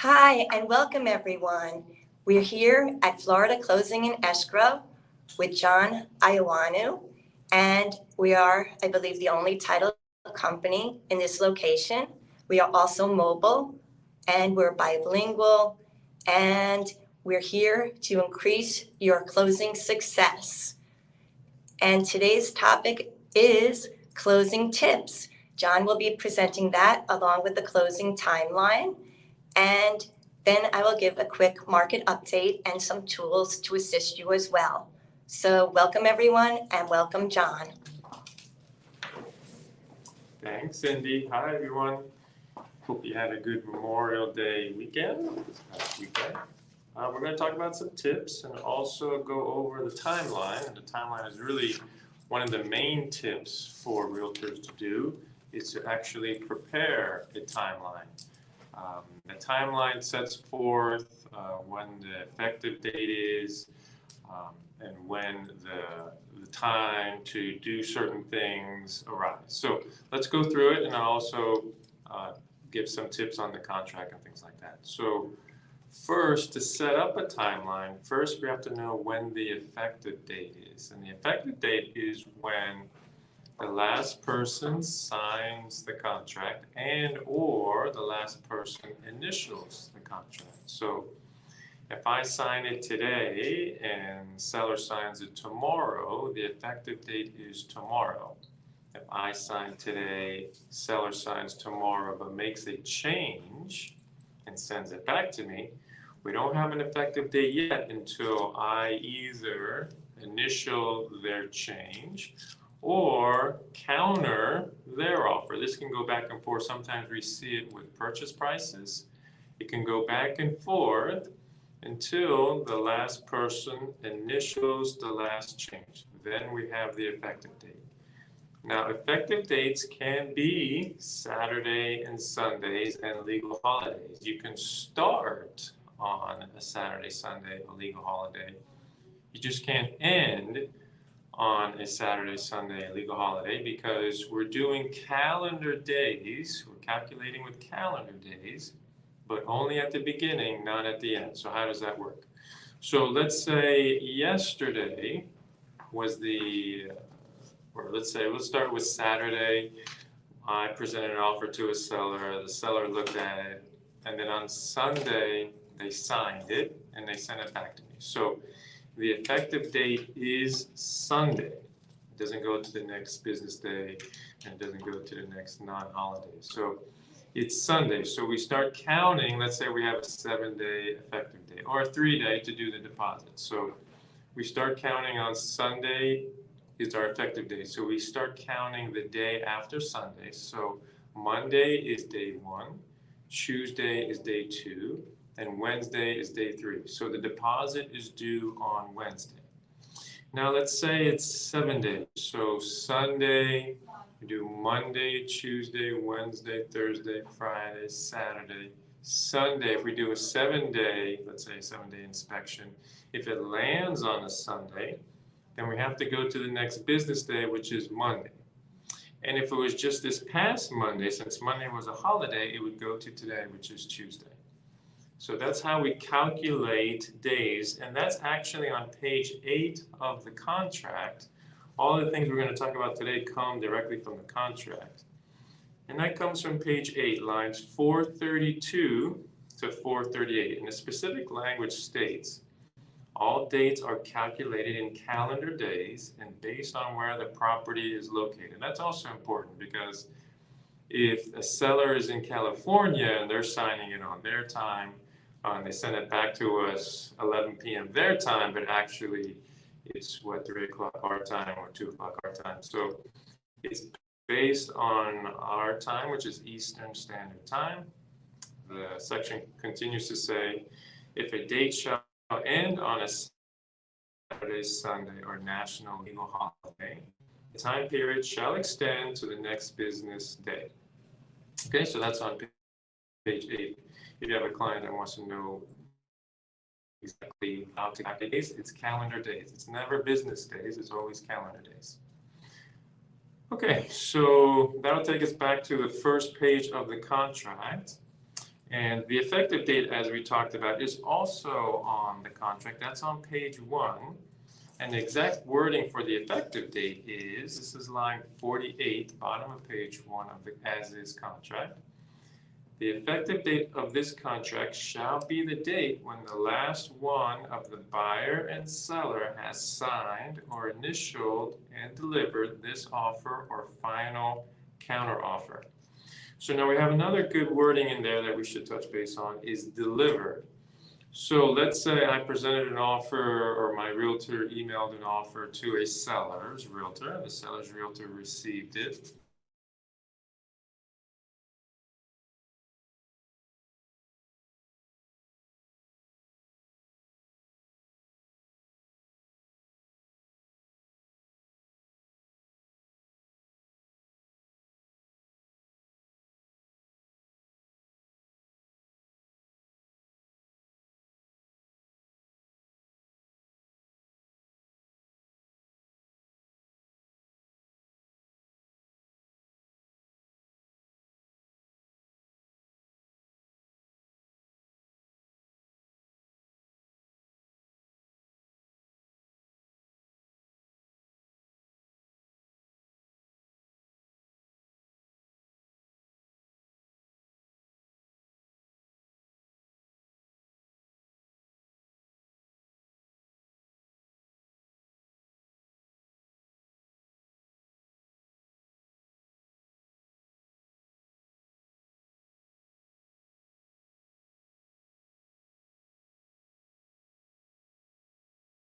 Hi, and welcome everyone. We're here at Florida Closing and Escrow with John Iowanu, and we are, I believe, the only title company in this location. We are also mobile, and we're bilingual, and we're here to increase your closing success. And today's topic is closing tips. John will be presenting that along with the closing timeline. And then I will give a quick market update and some tools to assist you as well. So welcome everyone and welcome John. Thanks, Cindy. Hi, everyone. Hope you had a good Memorial Day weekend, this past weekend. We're going to talk about some tips and also go over the timeline. And the timeline is really one of the main tips for realtors to do is to actually prepare a timeline. The timeline sets forth when the effective date is and when the time to do certain things arrives. So let's go through it, and I'll also give some tips on the contract and things like that. So first, to set up a timeline, first we have to know when the effective date is. And the effective date is when the last person signs the contract and or the last person initials the contract. So if I sign it today and seller signs it tomorrow, the effective date is tomorrow. If I sign today, seller signs tomorrow but makes a change and sends it back to me, we don't have an effective date yet until I either initial their change or counter their offer. This can go back and forth. Sometimes we see it with purchase prices. It can go back and forth until the last person initials the last change. Then we have the effective date. Now, effective dates can be Saturday and Sundays and legal holidays. You can start on a Saturday, Sunday, a legal holiday. You just can't end on a Saturday, Sunday, legal holiday because we're doing calendar days. We're calculating with calendar days, but only at the beginning, not at the end. So how does that work? So let's say yesterday was let's start with Saturday. I presented an offer to a seller. The seller looked at it, and then on Sunday, they signed it and they sent it back to me. So the effective date is Sunday. It doesn't go to the next business day and it doesn't go to the next non-holiday. So it's Sunday. So we start counting. Let's say we have a 7-day effective date or a 3-day to do the deposit. So we start counting on Sunday is our effective day. So we start counting the day after Sunday. So Monday is day 1, Tuesday is day 2, and Wednesday is day 3. So the deposit is due on Wednesday. Now let's say it's 7 days. So Sunday, we do Monday, Tuesday, Wednesday, Thursday, Friday, Saturday, Sunday. If we do a 7-day, let's say a 7-day inspection, if it lands on a Sunday, then we have to go to the next business day, which is Monday. And if it was just this past Monday, since Monday was a holiday, it would go to today, which is Tuesday. So that's how we calculate days, and that's actually on page 8 of the contract. All the things we're going to talk about today come directly from the contract. And that comes from page 8, lines 432 to 438. And the specific language states, all dates are calculated in calendar days and based on where the property is located. That's also important because if a seller is in California and they're signing it on their time, they send it back to us 11 p.m. their time, but actually it's 3 o'clock our time or 2 o'clock our time. So it's based on our time, which is Eastern Standard Time. The section continues to say, if a date shall end on a Saturday, Sunday, or national legal holiday, the time period shall extend to the next business day. Okay, so that's on page 8. If you have a client that wants to know exactly how to calculate days, it's calendar days. It's never business days, it's always calendar days. Okay, so that'll take us back to the first page of the contract. And the effective date, as we talked about, is also on the contract. That's on page 1. And the exact wording for the effective date is, this is line 48, bottom of page 1 of the as-is contract. The effective date of this contract shall be the date when the last one of the buyer and seller has signed or initialed and delivered this offer or final counteroffer. So now we have another good wording in there that we should touch base on, is delivered. So let's say I presented an offer, or my realtor emailed an offer to a seller's realtor, the seller's realtor received it.